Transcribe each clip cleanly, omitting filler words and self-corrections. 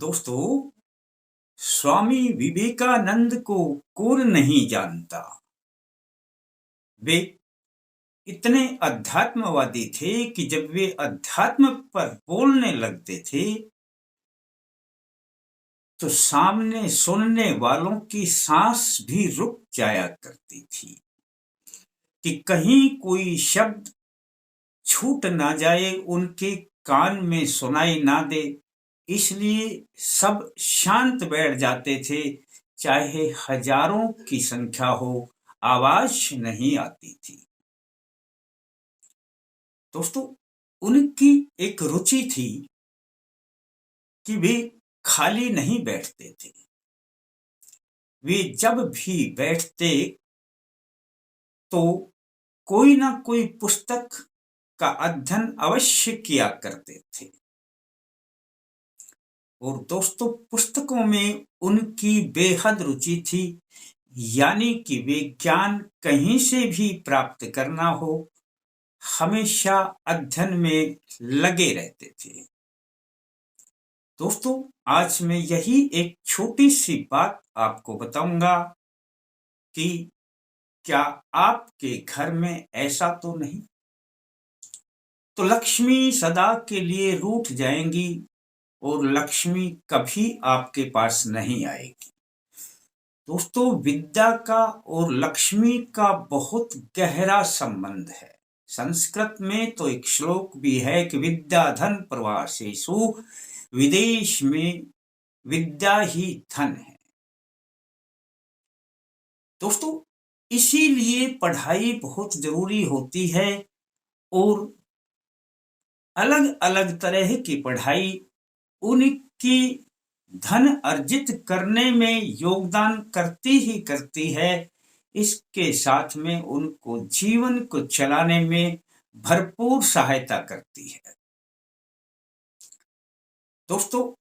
दोस्तों, स्वामी विवेकानंद को कौन नहीं जानता। वे इतने अध्यात्मवादी थे कि जब वे अध्यात्म पर बोलने लगते थे तो सामने सुनने वालों की सांस भी रुक जाया करती थी कि कहीं कोई शब्द छूट ना जाए, उनके कान में सुनाई ना दे। इसलिए सब शांत बैठ जाते थे, चाहे हजारों की संख्या हो, आवाज नहीं आती थी। दोस्तों, उनकी एक रुचि थी कि वे खाली नहीं बैठते थे। वे जब भी बैठते तो कोई ना कोई पुस्तक का अध्ययन अवश्य किया करते थे। और दोस्तों, पुस्तकों में उनकी बेहद रुचि थी, यानी कि वे ज्ञान कहीं से भी प्राप्त करना हो, हमेशा अध्ययन में लगे रहते थे। दोस्तों, आज मैं यही एक छोटी सी बात आपको बताऊंगा कि क्या आपके घर में ऐसा तो नहीं? तो लक्ष्मी सदा के लिए रूठ जाएंगी और लक्ष्मी कभी आपके पास नहीं आएगी। दोस्तों, विद्या का और लक्ष्मी का बहुत गहरा संबंध है। संस्कृत में तो एक श्लोक भी है कि विद्या धन प्रवासेषु, विदेश में विद्या ही धन है। दोस्तों, इसीलिए पढ़ाई बहुत जरूरी होती है और अलग अलग तरह की पढ़ाई उनकी धन अर्जित करने में योगदान करती ही करती है। इसके साथ में उनको जीवन को चलाने में भरपूर सहायता करती है। दोस्तों,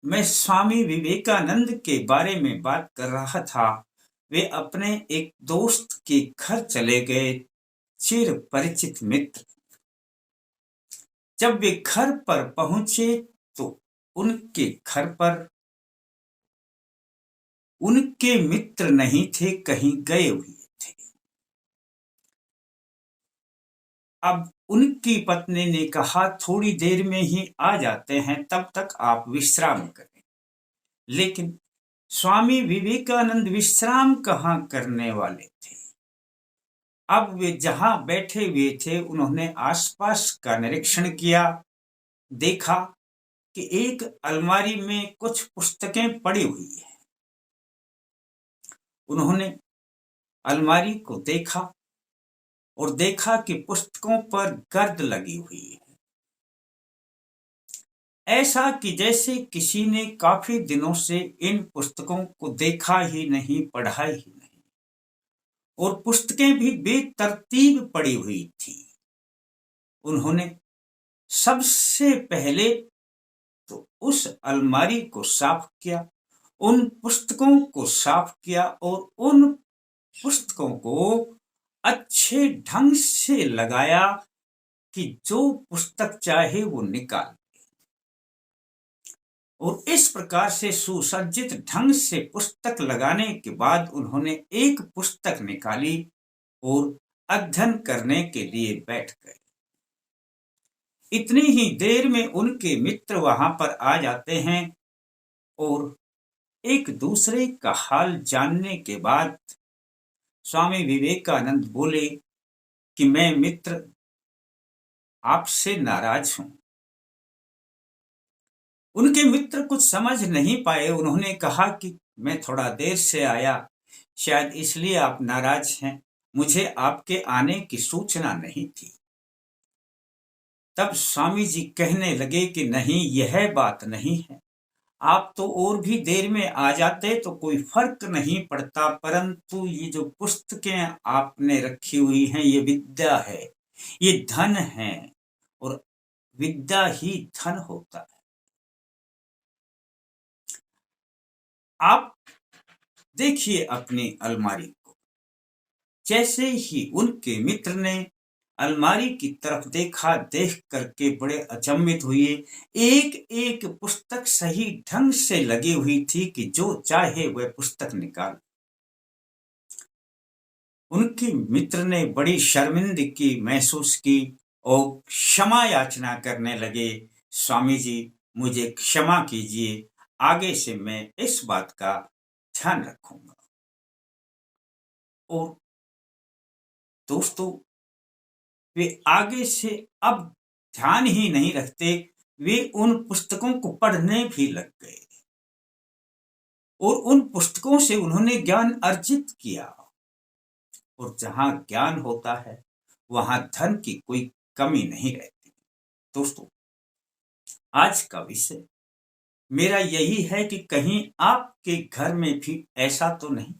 मैं स्वामी विवेकानंद के बारे में बात कर रहा था। वे अपने एक दोस्त के घर चले गए, चिर परिचित मित्र। जब वे घर पर पहुंचे तो उनके घर पर उनके मित्र नहीं थे, कहीं गए हुए थे। अब उनकी पत्नी ने कहा, थोड़ी देर में ही आ जाते हैं, तब तक आप विश्राम करें। लेकिन स्वामी विवेकानंद विश्राम कहाँ करने वाले थे। अब वे जहां बैठे हुए थे, उन्होंने आसपास का निरीक्षण किया। देखा कि एक अलमारी में कुछ पुस्तकें पड़ी हुई हैं। उन्होंने अलमारी को देखा और देखा कि पुस्तकों पर गर्द लगी हुई है, ऐसा कि जैसे किसी ने काफी दिनों से इन पुस्तकों को देखा ही नहीं, पढ़ा ही नहीं। और पुस्तकें भी बेतरतीब पड़ी हुई थी। उन्होंने सबसे पहले तो उस अलमारी को साफ किया, उन पुस्तकों को साफ किया और उन पुस्तकों को अच्छे ढंग से लगाया कि जो पुस्तक चाहे वो निकाल। और इस प्रकार से सुसज्जित ढंग से पुस्तक लगाने के बाद उन्होंने एक पुस्तक निकाली और अध्ययन करने के लिए बैठ गए। इतनी ही देर में उनके मित्र वहां पर आ जाते हैं और एक दूसरे का हाल जानने के बाद स्वामी विवेकानंद बोले कि मैं मित्र आपसे नाराज हूं। उनके मित्र कुछ समझ नहीं पाए। उन्होंने कहा कि मैं थोड़ा देर से आया, शायद इसलिए आप नाराज हैं, मुझे आपके आने की सूचना नहीं थी। तब स्वामी जी कहने लगे कि नहीं, यह बात नहीं है, आप तो और भी देर में आ जाते तो कोई फर्क नहीं पड़ता, परंतु ये जो पुस्तकें आपने रखी हुई हैं, ये विद्या है, ये धन है और विद्या ही धन होता है। आप देखिए अपनी अलमारी को। जैसे ही उनके मित्र ने अलमारी की तरफ देखा, देख करके बड़े अचंभित हुए। एक एक पुस्तक सही ढंग से लगी हुई थी कि जो चाहे वह पुस्तक निकाल। उनके मित्र ने बड़ी शर्मिंदगी महसूस की और क्षमा याचना करने लगे। स्वामी जी, मुझे क्षमा कीजिए, आगे से मैं इस बात का ध्यान रखूंगा। और दोस्तों, वे आगे से अब ध्यान ही नहीं रखते, वे उन पुस्तकों को पढ़ने भी लग गए और उन पुस्तकों से उन्होंने ज्ञान अर्जित किया। और जहां ज्ञान होता है वहां धन की कोई कमी नहीं रहती। दोस्तों, आज का विषय मेरा यही है कि कहीं आपके घर में भी ऐसा तो नहीं,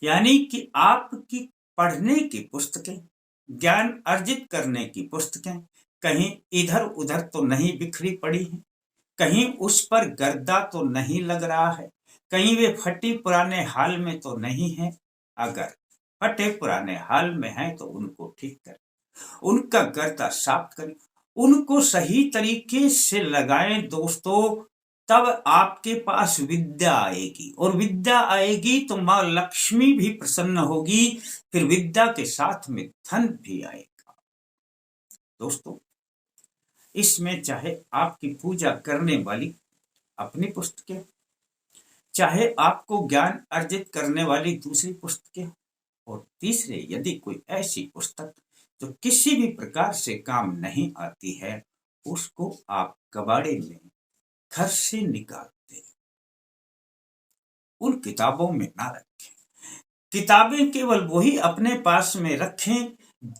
यानी कि आपकी पढ़ने की पुस्तकें, ज्ञान अर्जित करने की पुस्तकें कहीं इधर उधर तो नहीं बिखरी पड़ी हैं, कहीं उस पर गर्दा तो नहीं लग रहा है, कहीं वे फटी पुराने हाल में तो नहीं है। अगर फटे पुराने हाल में हैं तो उनको ठीक करें, उनका गर्दा साफ करें, उनको सही तरीके से लगाएं दोस्तों। तब आपके पास विद्या आएगी और विद्या आएगी तो मां लक्ष्मी भी प्रसन्न होगी, फिर विद्या के साथ में धन भी आएगा। दोस्तों, इसमें चाहे आपकी पूजा करने वाली अपनी पुस्तकें, चाहे आपको ज्ञान अर्जित करने वाली दूसरी पुस्तकें, और तीसरे यदि कोई ऐसी पुस्तक जो किसी भी प्रकार से काम नहीं आती है, उसको आप कबाड़े में घर से निकाल दें, उन किताबों में ना रखें। किताबें केवल वही अपने पास में रखें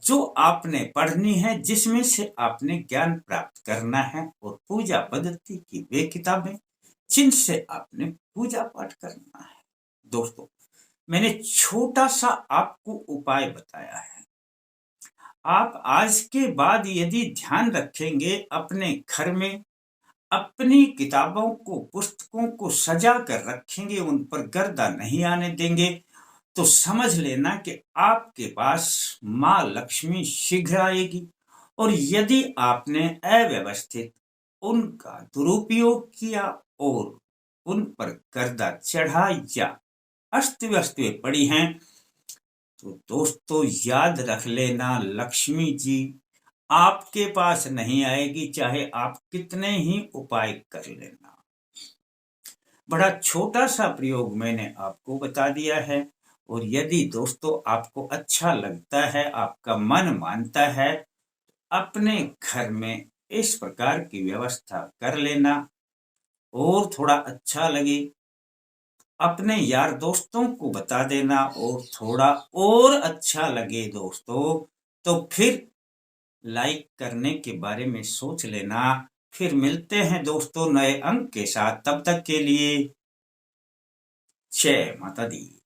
जो आपने पढ़नी है, जिसमें से आपने ज्ञान प्राप्त करना है, और पूजा पद्धति की वे किताबें जिनसे आपने पूजा पाठ करना है। दोस्तों, मैंने छोटा सा आपको उपाय बताया है। आप आज के बाद यदि ध्यान रखेंगे, अपने घर में अपनी किताबों को, पुस्तकों को सजा कर रखेंगे, उन पर गर्दा नहीं आने देंगे, तो समझ लेना कि आपके पास मां लक्ष्मी शीघ्र आएगी। और यदि आपने अव्यवस्थित उनका दुरुपयोग किया और उन पर गर्दा चढ़ा या अस्त व्यस्त पड़ी हैं, तो दोस्तों याद रख लेना, लक्ष्मी जी आपके पास नहीं आएगी, चाहे आप कितने ही उपाय कर लेना। बड़ा छोटा सा प्रयोग मैंने आपको बता दिया है, और यदि दोस्तों आपको अच्छा लगता है, आपका मन मानता है, अपने घर में इस प्रकार की व्यवस्था कर लेना। और थोड़ा अच्छा लगे अपने यार दोस्तों को बता देना, और थोड़ा और अच्छा लगे दोस्तों तो फिर लाइक करने के बारे में सोच लेना। फिर मिलते हैं दोस्तों नए अंक के साथ, तब तक के लिए जय माता दी।